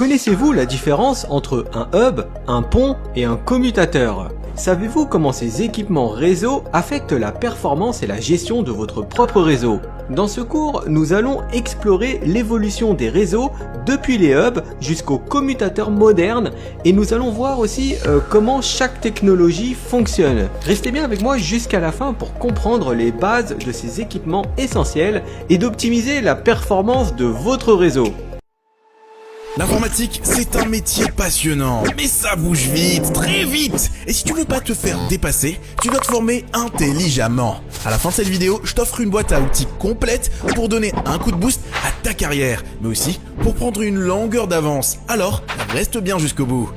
Connaissez-vous la différence entre un hub, un pont et un commutateur? Savez-vous comment ces équipements réseau affectent la performance et la gestion de votre propre réseau? Dans ce cours, nous allons explorer l'évolution des réseaux depuis les hubs jusqu'aux commutateurs modernes et nous allons voir aussi comment chaque technologie fonctionne. Restez bien avec moi jusqu'à la fin pour comprendre les bases de ces équipements essentiels et d'optimiser la performance de votre réseau. L'informatique, c'est un métier passionnant, mais ça bouge vite, très vite. Et si tu veux pas te faire dépasser, tu dois te former intelligemment. À la fin de cette vidéo, je t'offre une boîte à outils complète pour donner un coup de boost à ta carrière, mais aussi pour prendre une longueur d'avance. Alors, reste bien jusqu'au bout.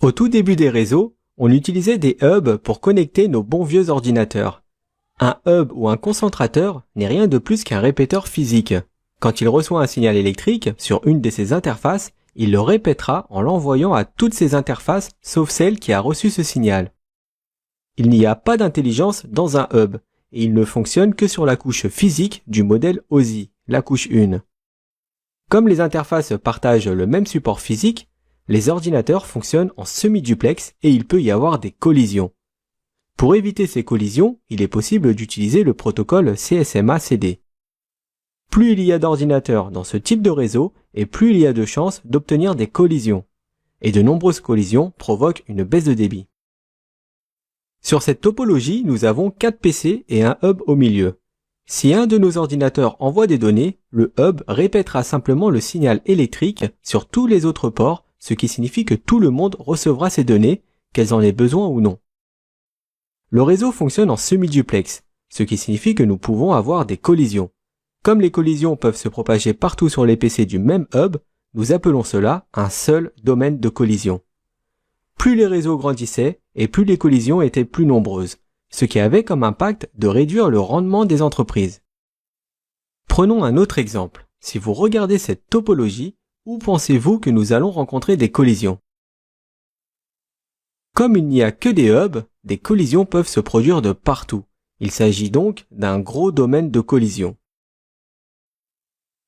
Au tout début des réseaux, on utilisait des hubs pour connecter nos bons vieux ordinateurs. Un hub ou un concentrateur n'est rien de plus qu'un répéteur physique. Quand il reçoit un signal électrique sur une de ses interfaces, il le répétera en l'envoyant à toutes ses interfaces sauf celle qui a reçu ce signal. Il n'y a pas d'intelligence dans un hub et il ne fonctionne que sur la couche physique du modèle OSI, la couche 1. Comme les interfaces partagent le même support physique, les ordinateurs fonctionnent en semi-duplex et il peut y avoir des collisions. Pour éviter ces collisions, il est possible d'utiliser le protocole CSMA-CD. Plus il y a d'ordinateurs dans ce type de réseau, et plus il y a de chances d'obtenir des collisions. Et de nombreuses collisions provoquent une baisse de débit. Sur cette topologie, nous avons 4 PC et un hub au milieu. Si un de nos ordinateurs envoie des données, le hub répétera simplement le signal électrique sur tous les autres ports, ce qui signifie que tout le monde recevra ces données, qu'elles en aient besoin ou non. Le réseau fonctionne en semi-duplex, ce qui signifie que nous pouvons avoir des collisions. Comme les collisions peuvent se propager partout sur les PC du même hub, nous appelons cela un seul domaine de collision. Plus les réseaux grandissaient et plus les collisions étaient plus nombreuses, ce qui avait comme impact de réduire le rendement des entreprises. Prenons un autre exemple. Si vous regardez cette topologie, où pensez-vous que nous allons rencontrer des collisions? Comme il n'y a que des hubs, des collisions peuvent se produire de partout. Il s'agit donc d'un gros domaine de collision.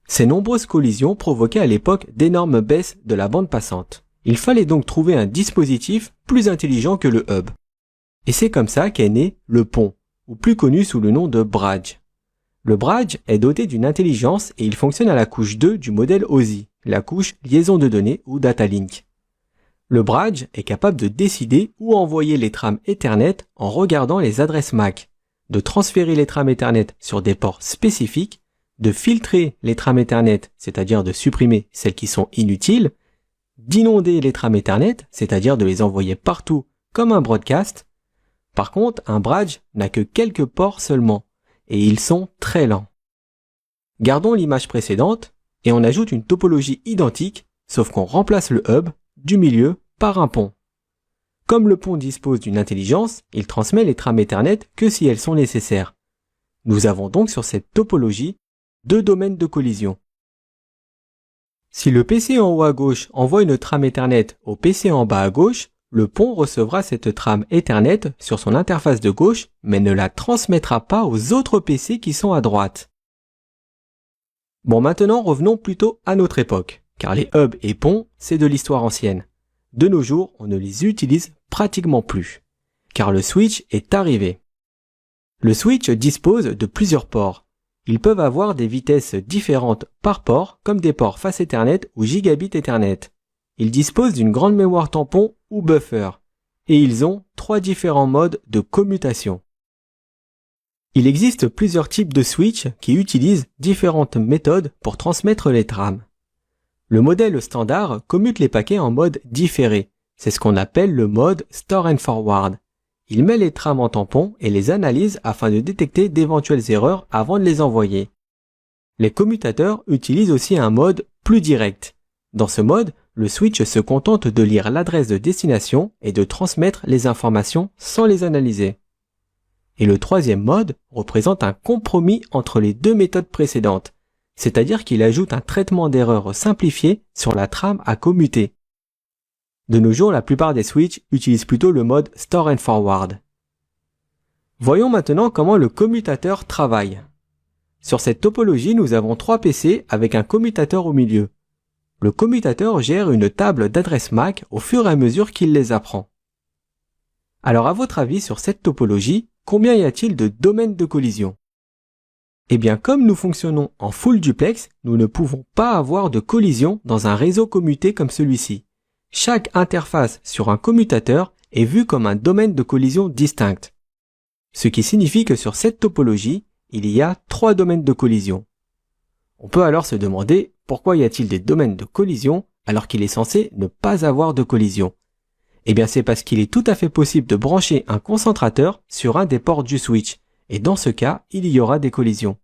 Ces nombreuses collisions provoquaient à l'époque d'énormes baisses de la bande passante. Il fallait donc trouver un dispositif plus intelligent que le hub. Et c'est comme ça qu'est né le pont, ou plus connu sous le nom de bridge. Le bridge est doté d'une intelligence et il fonctionne à la couche 2 du modèle OSI, la couche liaison de données ou data link. Le bridge est capable de décider où envoyer les trames Ethernet en regardant les adresses MAC, de transférer les trames Ethernet sur des ports spécifiques, de filtrer les trames Ethernet, c'est-à-dire de supprimer celles qui sont inutiles, d'inonder les trames Ethernet, c'est-à-dire de les envoyer partout comme un broadcast. Par contre, un bridge n'a que quelques ports seulement, et ils sont très lents. Gardons l'image précédente, et on ajoute une topologie identique, sauf qu'on remplace le hub du milieu par un pont. Comme le pont dispose d'une intelligence, il transmet les trames Ethernet que si elles sont nécessaires. Nous avons donc sur cette topologie deux domaines de collision. Si le PC en haut à gauche envoie une trame Ethernet au PC en bas à gauche, le pont recevra cette trame Ethernet sur son interface de gauche, mais ne la transmettra pas aux autres PC qui sont à droite. Bon, maintenant revenons plutôt à notre époque. Car les hubs et ponts, c'est de l'histoire ancienne. De nos jours, on ne les utilise pratiquement plus, car le switch est arrivé. Le switch dispose de plusieurs ports. Ils peuvent avoir des vitesses différentes par port, comme des ports face Ethernet ou gigabit Ethernet. Ils disposent d'une grande mémoire tampon ou buffer, et ils ont 3 différents modes de commutation. Il existe plusieurs types de switch qui utilisent différentes méthodes pour transmettre les trames. Le modèle standard commute les paquets en mode différé. C'est ce qu'on appelle le mode Store and Forward. Il met les trames en tampon et les analyse afin de détecter d'éventuelles erreurs avant de les envoyer. Les commutateurs utilisent aussi un mode plus direct. Dans ce mode, le switch se contente de lire l'adresse de destination et de transmettre les informations sans les analyser. Et le troisième mode représente un compromis entre les deux méthodes précédentes. C'est-à-dire qu'il ajoute un traitement d'erreur simplifié sur la trame à commuter. De nos jours, la plupart des switches utilisent plutôt le mode Store and Forward. Voyons maintenant comment le commutateur travaille. Sur cette topologie, nous avons 3 PC avec un commutateur au milieu. Le commutateur gère une table d'adresses MAC au fur et à mesure qu'il les apprend. Alors à votre avis, sur cette topologie, combien y a-t-il de domaines de collision? Eh bien, comme nous fonctionnons en full duplex, nous ne pouvons pas avoir de collision dans un réseau commuté comme celui-ci. Chaque interface sur un commutateur est vue comme un domaine de collision distinct. Ce qui signifie que sur cette topologie, il y a 3 domaines de collision. On peut alors se demander pourquoi y a-t-il des domaines de collision alors qu'il est censé ne pas avoir de collision? Eh bien c'est parce qu'il est tout à fait possible de brancher un concentrateur sur un des ports du switch, et dans ce cas, il y aura des collisions.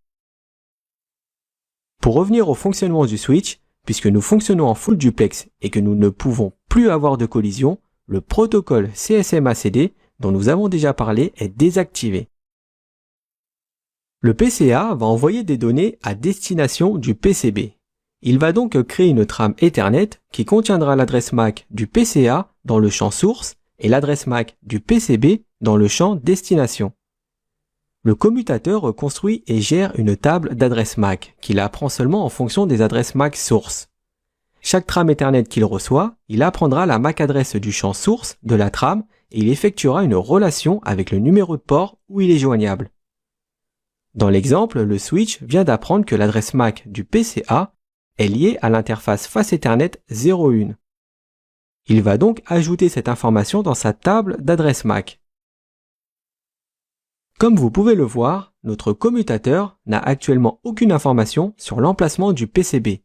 Pour revenir au fonctionnement du switch, puisque nous fonctionnons en full duplex et que nous ne pouvons plus avoir de collision, le protocole CSMACD dont nous avons déjà parlé est désactivé. Le PCA va envoyer des données à destination du PCB. Il va donc créer une trame Ethernet qui contiendra l'adresse MAC du PCA dans le champ source et l'adresse MAC du PCB dans le champ destination. Le commutateur construit et gère une table d'adresses MAC qu'il apprend seulement en fonction des adresses MAC source. Chaque trame Ethernet qu'il reçoit, il apprendra la MAC adresse du champ source de la trame et il effectuera une relation avec le numéro de port où il est joignable. Dans l'exemple, le switch vient d'apprendre que l'adresse MAC du PCA est liée à l'interface face Ethernet 01. Il va donc ajouter cette information dans sa table d'adresse MAC. Comme vous pouvez le voir, notre commutateur n'a actuellement aucune information sur l'emplacement du PCB.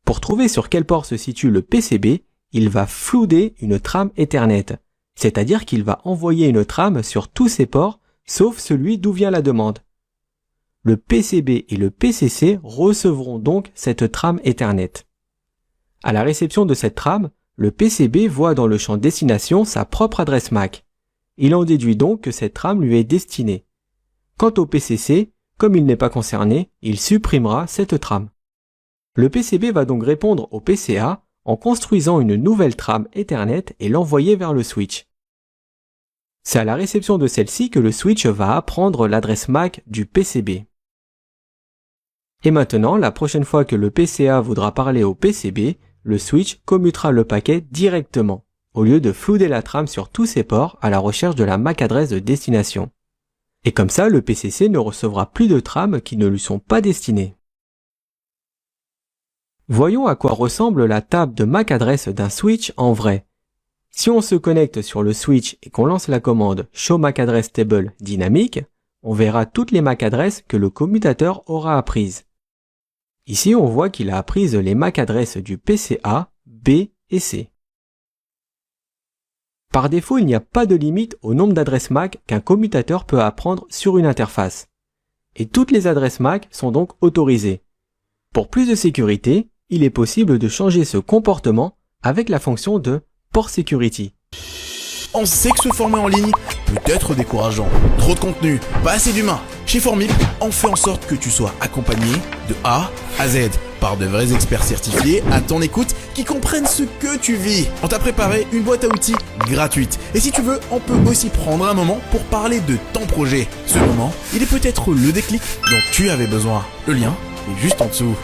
Pour trouver sur quel port se situe le PCB, il va flouder une trame Ethernet, c'est-à-dire qu'il va envoyer une trame sur tous ses ports sauf celui d'où vient la demande. Le PCB et le PCC recevront donc cette trame Ethernet. À la réception de cette trame, le PCB voit dans le champ destination sa propre adresse MAC. Il en déduit donc que cette trame lui est destinée. Quant au PCC, comme il n'est pas concerné, il supprimera cette trame. Le PCB va donc répondre au PCA en construisant une nouvelle trame Ethernet et l'envoyer vers le switch. C'est à la réception de celle-ci que le switch va apprendre l'adresse MAC du PCB. Et maintenant, la prochaine fois que le PCA voudra parler au PCB, le switch commutera le paquet directement, au lieu de flouder la trame sur tous ses ports à la recherche de la MAC adresse de destination. Et comme ça, le PCC ne recevra plus de trames qui ne lui sont pas destinées. Voyons à quoi ressemble la table de MAC adresse d'un switch en vrai. Si on se connecte sur le switch et qu'on lance la commande Show MAC Address Table dynamique, on verra toutes les MAC adresses que le commutateur aura apprises. Ici, on voit qu'il a apprises les MAC adresses du PCA, B et C. Par défaut, il n'y a pas de limite au nombre d'adresses MAC qu'un commutateur peut apprendre sur une interface. Et toutes les adresses MAC sont donc autorisées. Pour plus de sécurité, il est possible de changer ce comportement avec la fonction de Port Security. On sait que se former en ligne peut être décourageant. Trop de contenu, pas assez d'humains. Chez Formip, on fait en sorte que tu sois accompagné de A à Z par de vrais experts certifiés à ton écoute qui comprennent ce que tu vis. On t'a préparé une boîte à outils gratuite. Et si tu veux, on peut aussi prendre un moment pour parler de ton projet. Ce moment, il est peut-être le déclic dont tu avais besoin. Le lien est juste en dessous.